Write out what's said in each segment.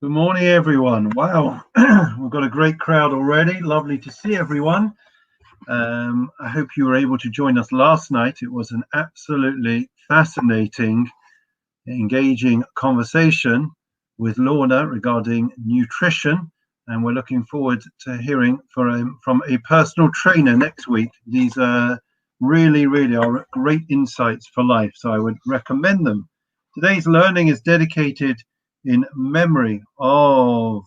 Good morning, everyone. Wow, we've got a great crowd already. Lovely to see everyone. I hope you were able to join us last night. It was an absolutely fascinating, engaging conversation with Lorna regarding nutrition, and we're looking forward to hearing from a personal trainer next week. These really are great insights for life, so I would recommend them. Today's learning is dedicated in memory of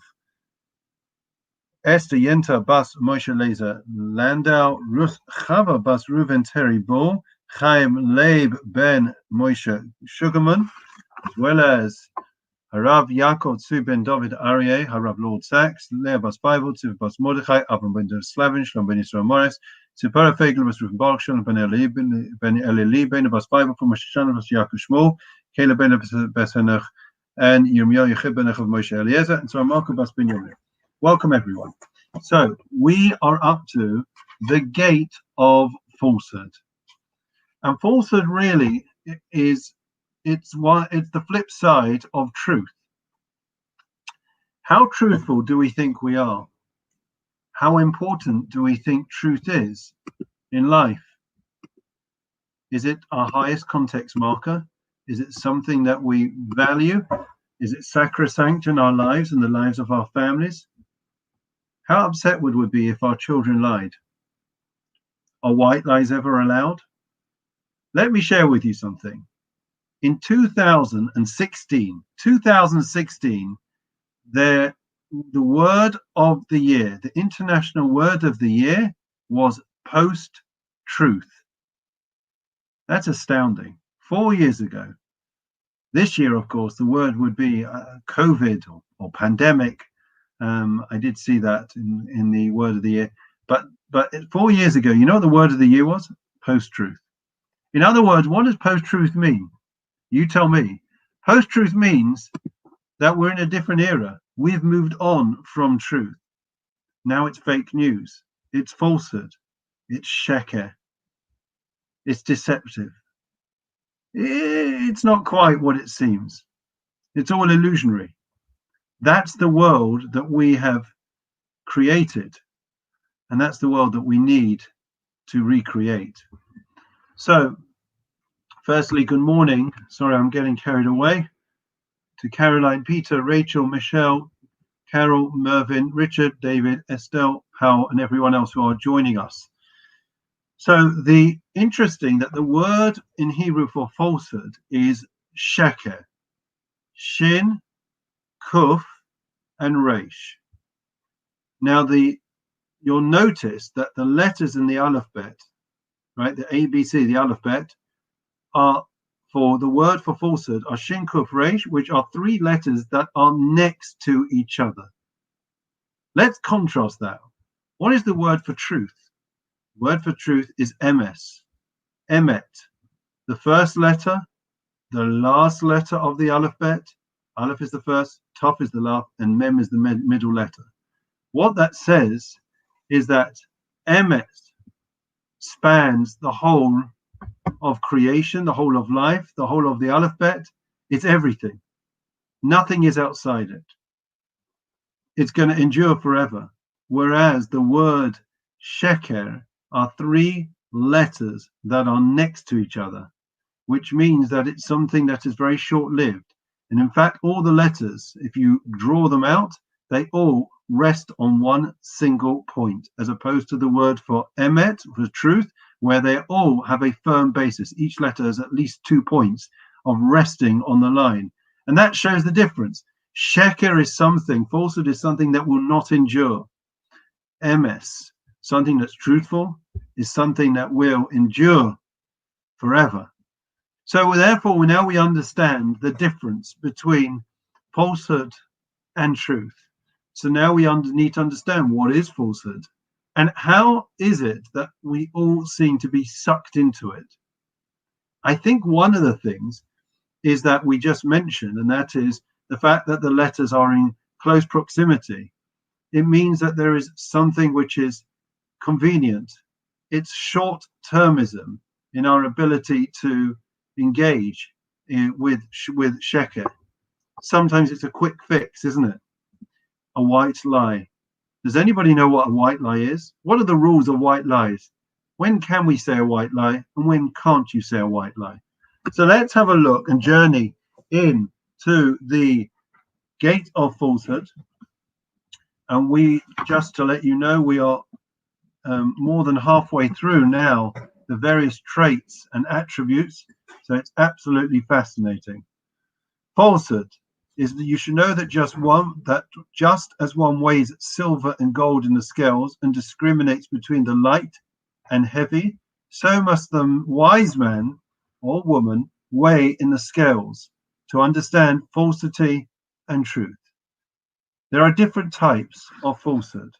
Esther Yenta Bas Moshe Lezer Landau, Ruth Chava Bas Reuven Terry Bull, Chaim Leib Ben Moshe Sugarman, as well as Harav Yaakov Tzu Ben David Aryeh, Harav Lord Sachs, Leah Bas Bible, Tzu Bas Mordechai, Avram Ben Slavin, Shlom Ben Yisrael Morris, Tzipora Fegel Bas Reuven Baruch, Shalom Ben Eli Ben Bas Bible, from Moshe Shana Bas Yaakov Shmuel, Caleb Ben Bas Henoch, and Yirmiyahu Yechid Ben of Moshe Eliezer, and so Marco Bas Ben Yomir. Welcome, everyone. So we are up to the gate of falsehood, and falsehood really is it's the flip side of truth. How truthful do we think we are? How important do we think truth is in life? Is it our highest context marker? Is it something that we value? Is it sacrosanct in our lives and the lives of our families? How upset would we be if our children lied? Are white lies ever allowed? Let me share with you something. In 2016, the word of the year, the international word of the year was post-truth. That's astounding. 4 years ago. This year, of course, the word would be COVID or pandemic. I did see that in the word of the year. But 4 years ago, you know what the word of the year was? Post-truth. In other words, what does post-truth mean? You tell me. Post-truth means that we're in a different era. We've moved on from truth. Now it's fake news. It's falsehood. It's sheker. It's deceptive. It's not quite what it seems. It's all illusionary. That's the world that we have created, and that's the world that we need to recreate. So, firstly, good morning. Sorry, I'm getting carried away. To Caroline, Peter, Rachel, Michelle, Carol, Mervyn, Richard, David, Estelle, Hal, and everyone else who are joining us. So the interesting that the word in Hebrew for falsehood is sheker, shin, kuf, and resh. Now you'll notice that the letters in the alphabet, right, the ABC, the alphabet, are for the word for falsehood are shin, kuf, resh, which are three letters that are next to each other. Let's contrast that. What is the word for truth? The word for truth is emes, emet. The first letter, the last letter of the alphabet. Aleph is the first, Taf is the last, and Mem is the middle letter. What that says is that emet spans the whole of creation, the whole of life, the whole of the alphabet. It's everything. Nothing is outside it. It's going to endure forever. Whereas the word sheker are three letters that are next to each other, which means that it's something that is very short-lived. And in fact, all the letters, if you draw them out, they all rest on one single point, as opposed to the word for emet, for truth, where they all have a firm basis. Each letter has at least 2 points of resting on the line. And that shows the difference. Sheker is something, falsehood is something that will not endure. Emes, something that's truthful, is something that will endure forever. So therefore, now we understand the difference between falsehood and truth. So now we need to understand what is falsehood and how is it that we all seem to be sucked into it. I think one of the things is that we just mentioned, and that is the fact that the letters are in close proximity. It means that there is something which is convenient. It's short-termism in our ability to engage with sheker. Sometimes it's a quick fix, isn't it? a white lie. Does anybody know what a white lie is? What are the rules of white lies? When can we say a white lie and when can't you say a white lie? So let's have a look and journey in to the gate of falsehood. And we, just to let you know, we are more than halfway through now the various traits and attributes. So it's absolutely fascinating. Falsehood is that you should know that just as one weighs silver and gold in the scales and discriminates between the light and heavy, so must the wise man or woman weigh in the scales to understand falsity and truth. There are different types of falsehood,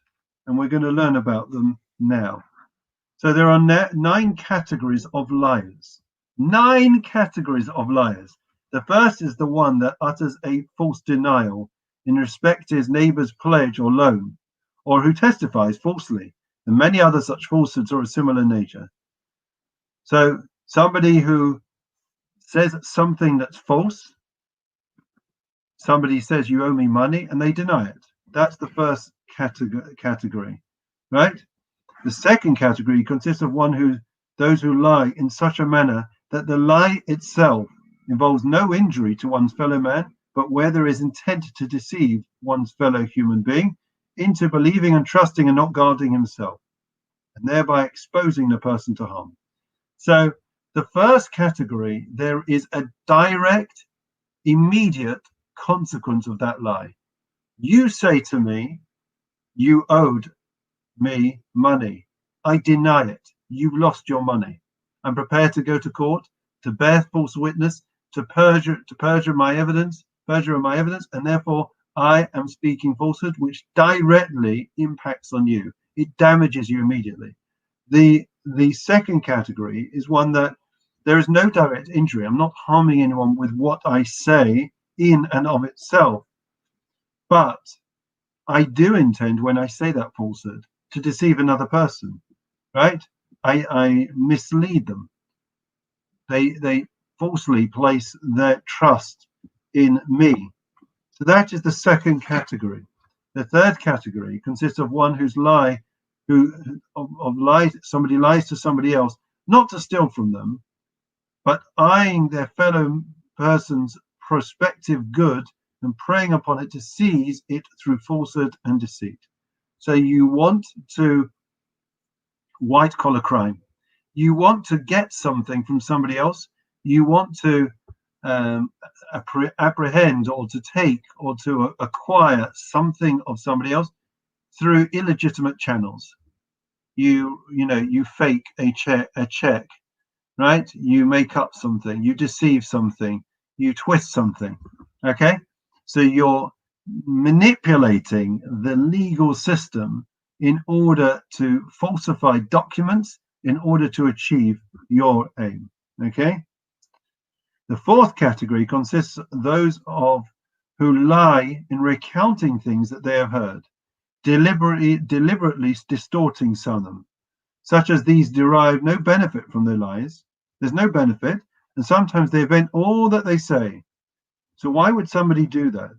and we're going to learn about them now. So there are 9 categories of liars. 9 categories of liars. The first is the one that utters a false denial in respect to his neighbor's pledge or loan, or who testifies falsely, and many other such falsehoods are of similar nature. So somebody who says something that's false, somebody says you owe me money and they deny it. That's the first category, right? The second category consists of those who lie in such a manner that the lie itself involves no injury to one's fellow man, but where there is intent to deceive one's fellow human being into believing and trusting and not guarding himself, and thereby exposing the person to harm. So the first category, there is a direct, immediate consequence of that lie. You say to me, you owed me money. I deny it. You lost your money. I'm prepared to go to court, to bear false witness, to perjure my evidence, and therefore I am speaking falsehood, which directly impacts on you. It damages you immediately. The second category is one that there is no direct injury. I'm not harming anyone with what I say in and of itself, but I do intend, when I say that falsehood, to deceive another person, right? I mislead them. They falsely place their trust in me. So that is the second category. The third category consists of one somebody lies to somebody else, not to steal from them, but eyeing their fellow person's prospective good and preying upon it to seize it through falsehood and deceit. So you want to white collar crime. You want to get something from somebody else. You want to apprehend or to take or to acquire something of somebody else through illegitimate channels. You fake a check, right? You make up something, you deceive something, you twist something. Okay, so you're manipulating the legal system in order to falsify documents in order to achieve your aim. Okay. The fourth category consists of those who lie in recounting things that they have heard, deliberately distorting some of them, such as these derive no benefit from their lies. There's no benefit, and sometimes they invent all that they say. So why would somebody do that?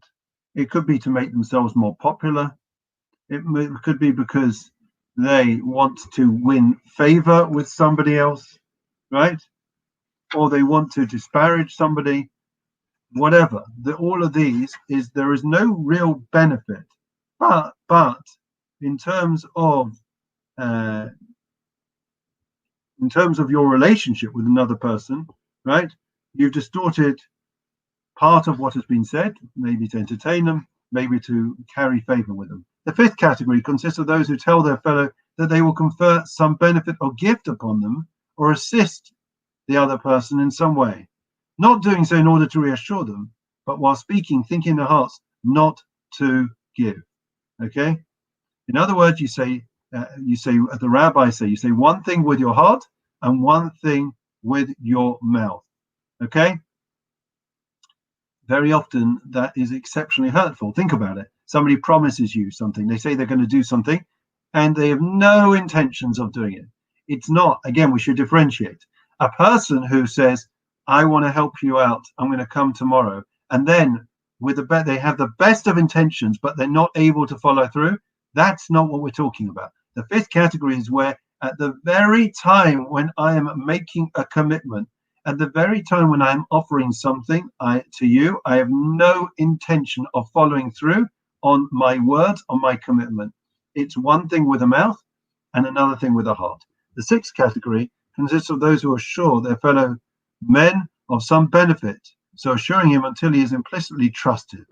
It could be to make themselves more popular. It could be because they want to win favor with somebody else, right? Or they want to disparage somebody, whatever. All of these there is no real benefit, but in terms of your relationship with another person, right? You've distorted part of what has been said, maybe to entertain them, maybe to carry favor with them. The fifth category consists of those who tell their fellow that they will confer some benefit or gift upon them or assist the other person in some way, not doing so in order to reassure them, but while speaking, think in their hearts not to give. Okay. In other words, you say, the rabbis say, you say one thing with your heart and one thing with your mouth. Okay. Very often that is exceptionally hurtful. Think about it. Somebody promises you something. They say they're going to do something and they have no intentions of doing it. It's not, again, we should differentiate. A person who says, I want to help you out, I'm going to come tomorrow, and then with they have the best of intentions, but they're not able to follow through. That's not what we're talking about. The fifth category is where at the very time when I am making a commitment, at the very time when I'm offering something to you, I have no intention of following through on my words, on my commitment. It's one thing with a mouth and another thing with a heart. The sixth category consists of those who assure their fellow men of some benefit, so assuring him until he is implicitly trusted.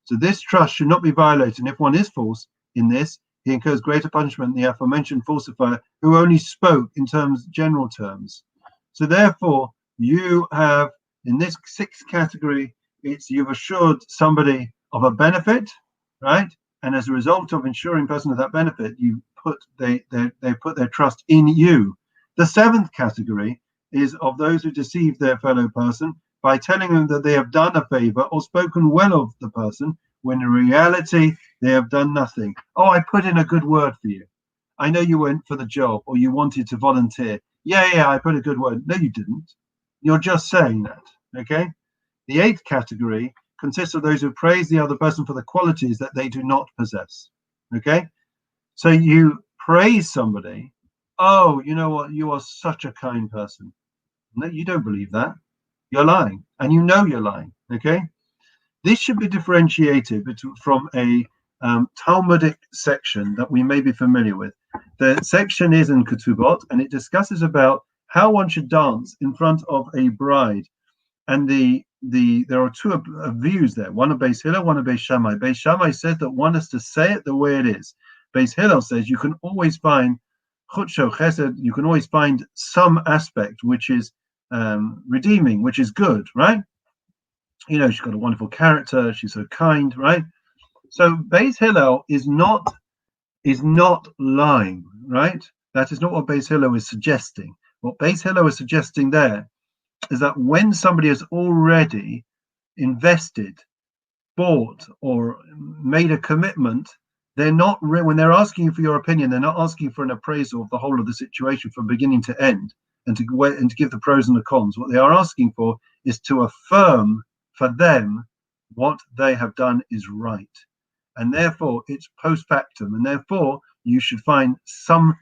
So this trust should not be violated, and if one is false in this, he incurs greater punishment than the aforementioned falsifier who only spoke in general terms. So therefore, you have, in this sixth category, you've assured somebody of a benefit, right? And as a result of ensuring person of that benefit, they put their trust in you. The seventh category is of those who deceive their fellow person by telling them that they have done a favor or spoken well of the person, when in reality they have done nothing. Oh, I put in a good word for you. I know you went for the job or you wanted to volunteer. Yeah, I put a good word. No, you didn't. You're just saying that, okay? The eighth category consists of those who praise the other person for the qualities that they do not possess, okay? So you praise somebody. Oh, you know what? You are such a kind person. No, you don't believe that. You're lying, and you know you're lying, okay? This should be differentiated from a Talmudic section that we may be familiar with. The section is in Ketubot, and it discusses about how one should dance in front of a bride. And there are two views there, one of Beis Hillel, one of Beis Shammai. Beis Shammai says that one has to say it the way it is. Beis Hillel says you can always find chutsho chesed, you can always find some aspect which is redeeming, which is good, right? You know, she's got a wonderful character, she's so kind, right? So Beis Hillel is not lying, right? That is not what Beis Hillel is suggesting. What Beis Hillel is suggesting there is that when somebody has already invested, bought, or made a commitment, they're not when they're asking you for your opinion, they're not asking for an appraisal of the whole of the situation from beginning to end and to give the pros and the cons. What they are asking for is to affirm for them what they have done is right, and therefore it's post factum, and therefore you should find some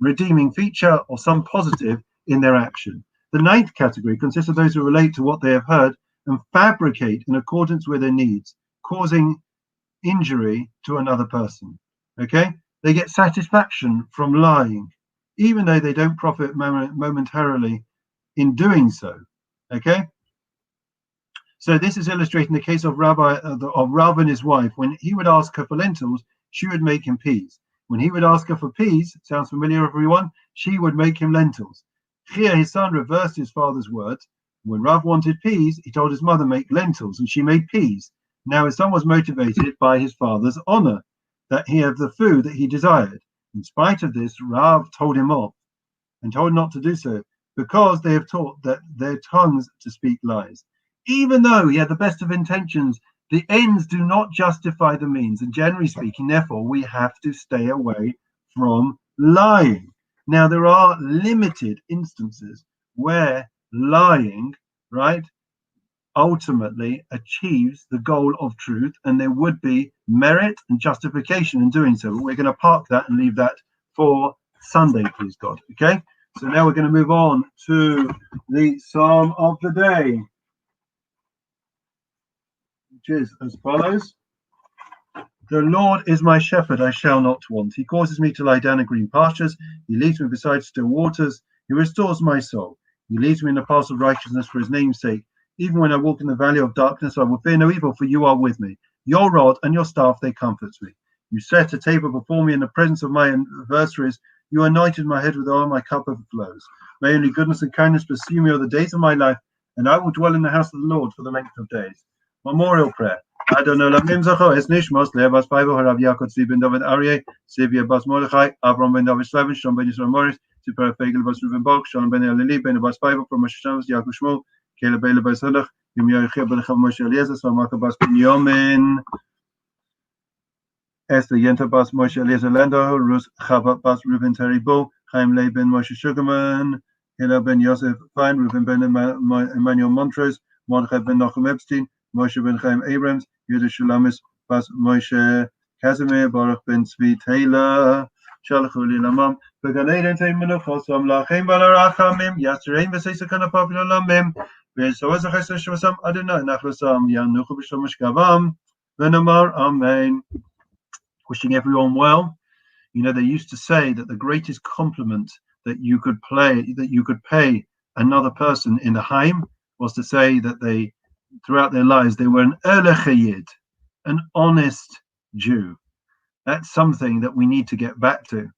redeeming feature or some positive in their action. The ninth category consists of those who relate to what they have heard and fabricate in accordance with their needs, causing injury to another person. Okay, they get satisfaction from lying, even though they don't profit momentarily in doing so. Okay. So this is illustrating the case of Rav and his wife. When he would ask her for lentils, she would make him peas. When he would ask her for peas, sounds familiar, everyone? She would make him lentils. Here, his son reversed his father's words. When Rav wanted peas, he told his mother make lentils, and she made peas. Now his son was motivated by his father's honor, that he had the food that he desired. In spite of this, Rav told him off and told not to do so, because they have taught that their tongues to speak lies. Even though he had the best of intentions, the ends do not justify the means. And generally speaking, therefore, we have to stay away from lying. Now, there are limited instances where lying, right, ultimately achieves the goal of truth, and there would be merit and justification in doing so. But we're going to park that and leave that for Sunday, please God. Okay? So now we're going to move on to the Psalm of the day, which is as follows. The Lord is my shepherd, I shall not want. He causes me to lie down in green pastures. He leads me beside still waters. He restores my soul. He leads me in the paths of righteousness for his name's sake. Even when I walk in the valley of darkness, I will fear no evil, for you are with me. Your rod and your staff, they comfort me. You set a table before me in the presence of my adversaries. You anointed my head with oil, my cup overflows. May only goodness and kindness pursue me all the days of my life, and I will dwell in the house of the Lord for the length of days. Memorial prayer. Adon Olam Nimzacho Es Nishmos Leah Bas Paivo Harav Yaakov Tzvi Ben David Aryeh Sivia Bas Mordechai Avram Ben David Slavin Shon Ben Yisrael Morris Tzipora Fegel Bas Ruven Bok Shon Ben Elili Ben Bas Paivo from Moshe Shamos Yaakov Shmuel Caleb Bela Bas Halach Yom Yochia Ben Chav Moshe Eliezer Samaka Bas Ben Yomin Esther Yenta Bas Moshe Eliezer Lando Rus Chava Bas Ruven Terry Bo Chaim Lei Ben Moshe Sugarman Hillel Ben Yosef Fein Ruven Ben Emmanuel Montrose Mordechai Ben Nachum Epstein Moshe ben Chaim Abrams, Yehuda Shulamis Bas Moshe, Casimir Baruch ben Tzvi Taylor, Shalchu Lilamam, Began Eden Tay Menuchos, Lachem Balarachamim, Yasrein Vesaisakan Popular Lamim, Vesoas Shasam Adonai Nachlasam, Yanuchu Bishamish Gavam, Venamar, Amen. Wishing everyone well. You know, they used to say that the greatest compliment that you could pay another person in the Haim was to say that they, throughout their lives, they were an Erlechayid, an honest Jew. That's something that we need to get back to.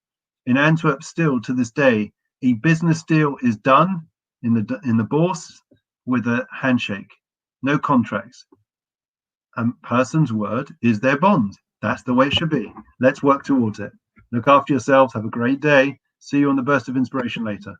In Antwerp, still to this day, a business deal is done in the bourse with a handshake, no contracts. A person's word is their bond. That's the way it should be. Let's work towards it. Look after yourselves. Have a great day. See you on the Burst of Inspiration later.